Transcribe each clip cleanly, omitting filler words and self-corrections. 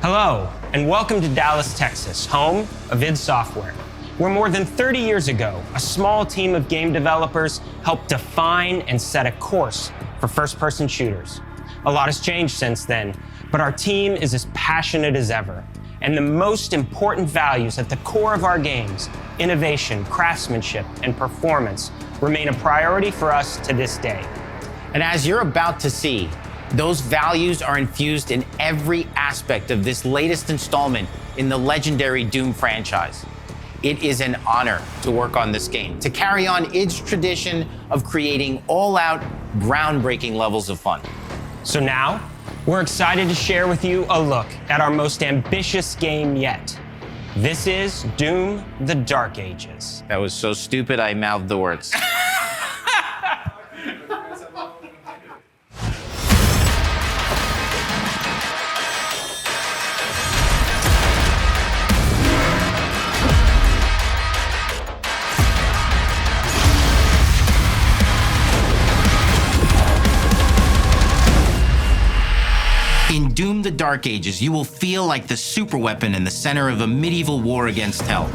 Hello, and welcome to Dallas, Texas, home of id Software, where more than 30 years ago, a small team of game developers helped define and set a course for first-person shooters. A lot has changed since then, but our team is as passionate as ever. And the most important values at the core of our games, innovation, craftsmanship, and performance, remain a priority for us to this day. And as you're about to see, those values are infused in every aspect of this latest installment in the legendary Doom franchise. It is an honor to work on this game, to carry on id's tradition of creating all-out, groundbreaking levels of fun. So now, we're excited to share with you a look at our most ambitious game yet. This is Doom: The Dark Ages. That was so stupid, I mouthed the words. In Doom: The Dark Ages, you will feel like the superweapon in the center of a medieval war against hell.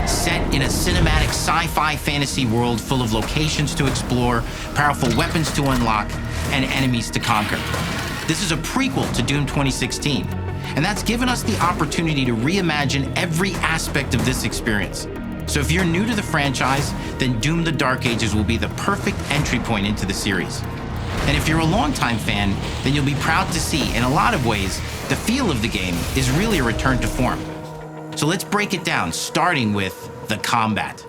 Set in a cinematic sci-fi fantasy world full of locations to explore, powerful weapons to unlock, and enemies to conquer. This is a prequel to Doom 2016, and that's given us the opportunity to reimagine every aspect of this experience. So if you're new to the franchise, then Doom: The Dark Ages will be the perfect entry point into the series. And if you're a longtime fan, then you'll be proud to see, in a lot of ways, the feel of the game is really a return to form. So let's break it down, starting with the combat.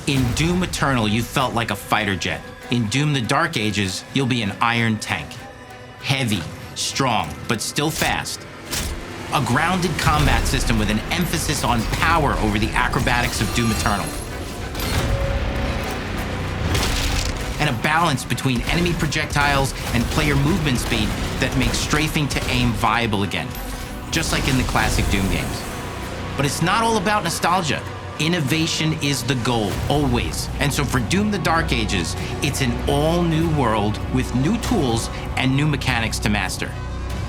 In Doom Eternal, you felt like a fighter jet. In Doom: The Dark Ages, you'll be an iron tank. Heavy, strong, but still fast. A grounded combat system with an emphasis on power over the acrobatics of Doom Eternal. And a balance between enemy projectiles and player movement speed that makes strafing to aim viable again, just like in the classic Doom games. But it's not all about nostalgia. Innovation is the goal, always. And so for Doom: The Dark Ages, it's an all-new world with new tools and new mechanics to master.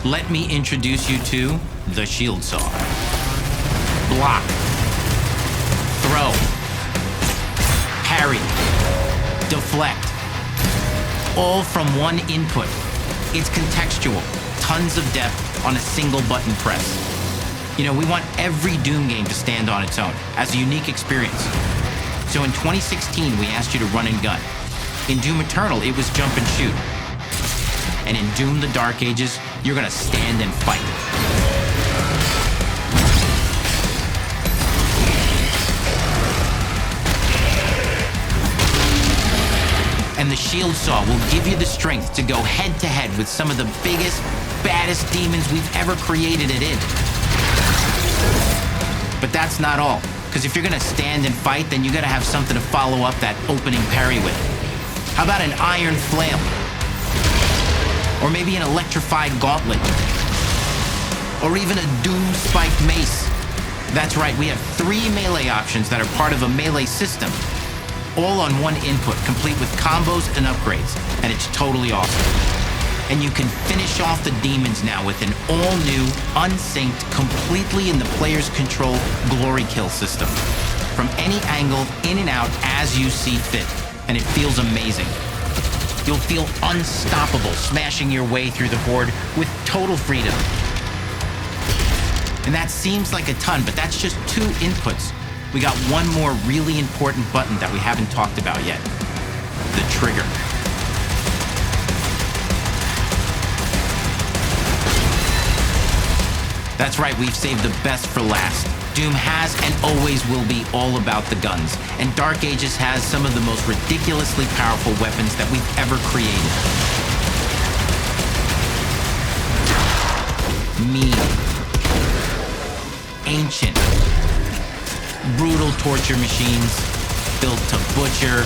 Let me introduce you to the Shield Saw. Block. Throw. Parry. Deflect. All from one input. It's contextual, tons of depth on a single button press. You know, we want every Doom game to stand on its own as a unique experience. So in 2016, we asked you to run and gun. In Doom Eternal, it was jump and shoot. And in Doom: The Dark Ages, you're gonna stand and fight. And the Shield Saw will give you the strength to go head-to-head with some of the biggest, baddest demons we've ever created at id. But that's not all, because if you're gonna stand and fight, then you gotta have something to follow up that opening parry with. How about an iron flail? Or maybe an electrified gauntlet? Or even a Doom spiked mace? That's right, we have 3 melee options that are part of a melee system, all on one input, complete with combos and upgrades, and it's totally awesome. And you can finish off the demons now with an all-new, unsynced, completely in the player's control glory kill system. From any angle, in and out, as you see fit, and it feels amazing. You'll feel unstoppable smashing your way through the horde with total freedom. And that seems like a ton, but that's just 2 inputs. We got one more really important button that we haven't talked about yet. The trigger. That's right, we've saved the best for last. Doom has and always will be all about the guns, and Dark Ages has some of the most ridiculously powerful weapons that we've ever created. Mean. Ancient. Brutal torture machines built to butcher,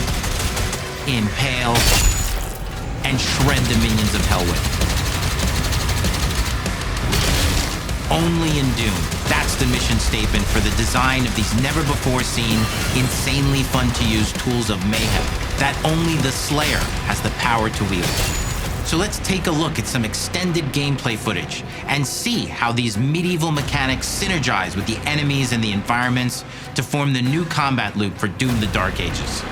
impale, and shred the minions of hell with. Only in Doom, that's the mission statement for the design of these never-before-seen, insanely fun-to-use tools of mayhem that only the Slayer has the power to wield. So let's take a look at some extended gameplay footage and see how these medieval mechanics synergize with the enemies and the environments to form the new combat loop for Doom: The Dark Ages.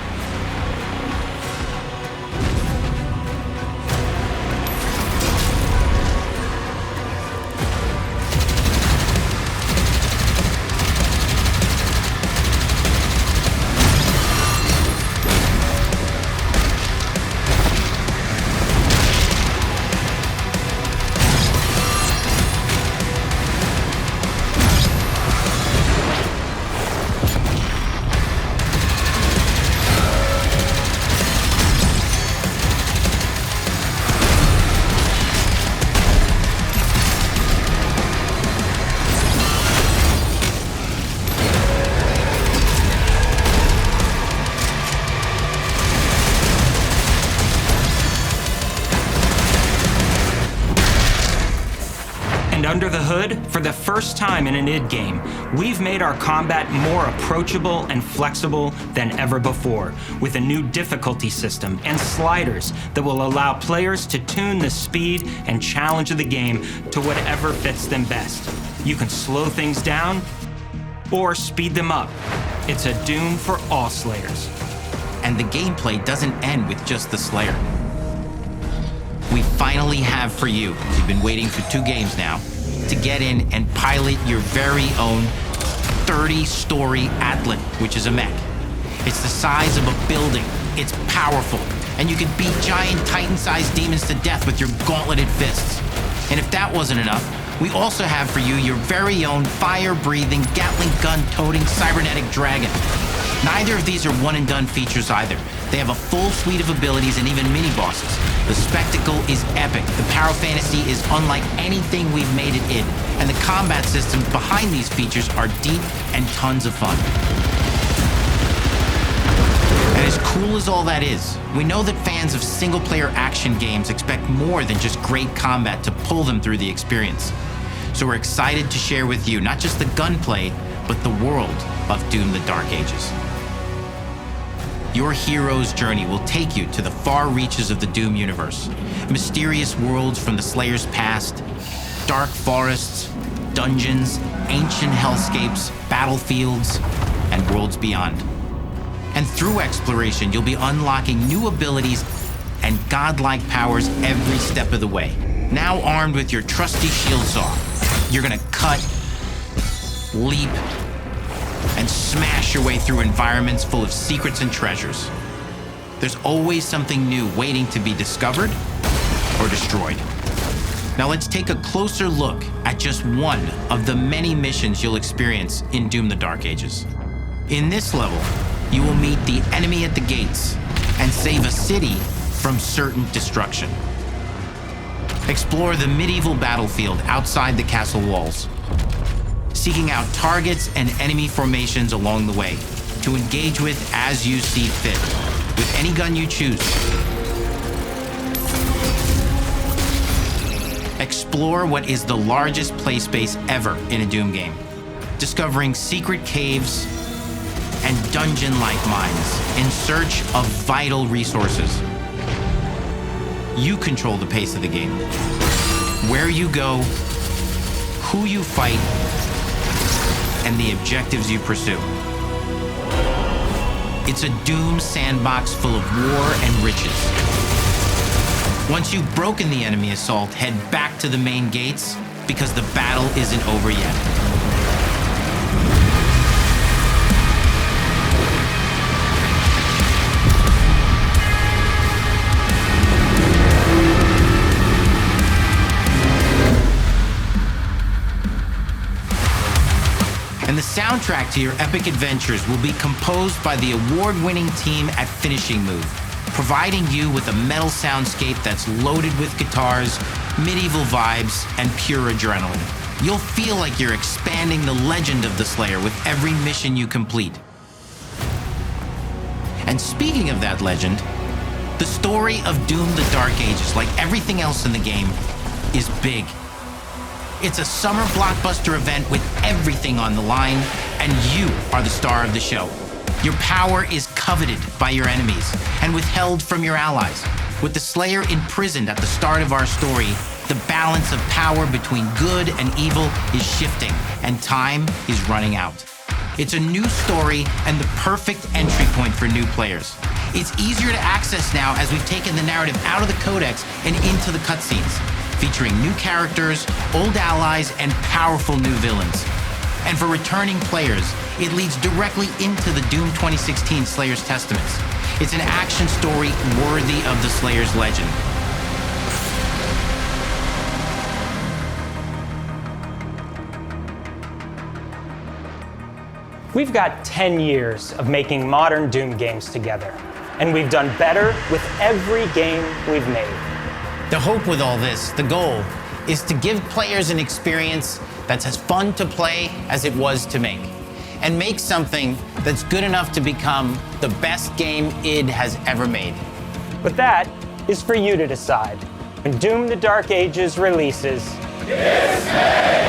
And under the hood, for the first time in an id game, we've made our combat more approachable and flexible than ever before, with a new difficulty system and sliders that will allow players to tune the speed and challenge of the game to whatever fits them best. You can slow things down or speed them up. It's a Doom for all Slayers. And the gameplay doesn't end with just the Slayer. We finally have for you, you've been waiting for 2 games now, to get in and pilot your very own 30-story Atlan, which is a mech. It's the size of a building, it's powerful, and you can beat giant Titan-sized demons to death with your gauntleted fists. And if that wasn't enough, we also have for you your very own fire-breathing, Gatling gun-toting cybernetic dragon. Neither of these are one-and-done features either. They have a full suite of abilities and even mini-bosses. The spectacle is epic. The Power Fantasy is unlike anything we've made it in. And the combat systems behind these features are deep and tons of fun. And as cool as all that is, we know that fans of single-player action games expect more than just great combat to pull them through the experience. So we're excited to share with you not just the gunplay, but the world of Doom: The Dark Ages. Your hero's journey will take you to the far reaches of the Doom universe. Mysterious worlds from the Slayer's past, dark forests, dungeons, ancient hellscapes, battlefields, and worlds beyond. And through exploration, you'll be unlocking new abilities and godlike powers every step of the way. Now armed with your trusty shield saw, you're gonna cut, leap, and smash your way through environments full of secrets and treasures. There's always something new waiting to be discovered or destroyed. Now let's take a closer look at just one of the many missions you'll experience in Doom: The Dark Ages. In this level, you will meet the enemy at the gates and save a city from certain destruction. Explore the medieval battlefield outside the castle walls, seeking out targets and enemy formations along the way to engage with as you see fit, with any gun you choose. Explore what is the largest play space ever in a Doom game, discovering secret caves and dungeon-like mines in search of vital resources. You control the pace of the game, where you go, who you fight, and the objectives you pursue. It's a Doom sandbox full of war and riches. Once you've broken the enemy assault, head back to the main gates, because the battle isn't over yet. And the soundtrack to your epic adventures will be composed by the award-winning team at Finishing Move, providing you with a metal soundscape that's loaded with guitars, medieval vibes, and pure adrenaline. You'll feel like you're expanding the legend of the Slayer with every mission you complete. And speaking of that legend, the story of Doom: The Dark Ages, like everything else in the game, is big. It's a summer blockbuster event with everything on the line, and you are the star of the show. Your power is coveted by your enemies and withheld from your allies. With the Slayer imprisoned at the start of our story, the balance of power between good and evil is shifting, and time is running out. It's a new story and the perfect entry point for new players. It's easier to access now as we've taken the narrative out of the codex and into the cutscenes, featuring new characters, old allies, and powerful new villains. And for returning players, it leads directly into the Doom 2016 Slayer's Testaments. It's an action story worthy of the Slayer's legend. We've got 10 years of making modern Doom games together, and we've done better with every game we've made. The hope with all this, the goal, is to give players an experience that's as fun to play as it was to make, and make something that's good enough to become the best game id has ever made. But that is for you to decide. When Doom: The Dark Ages releases, Disney!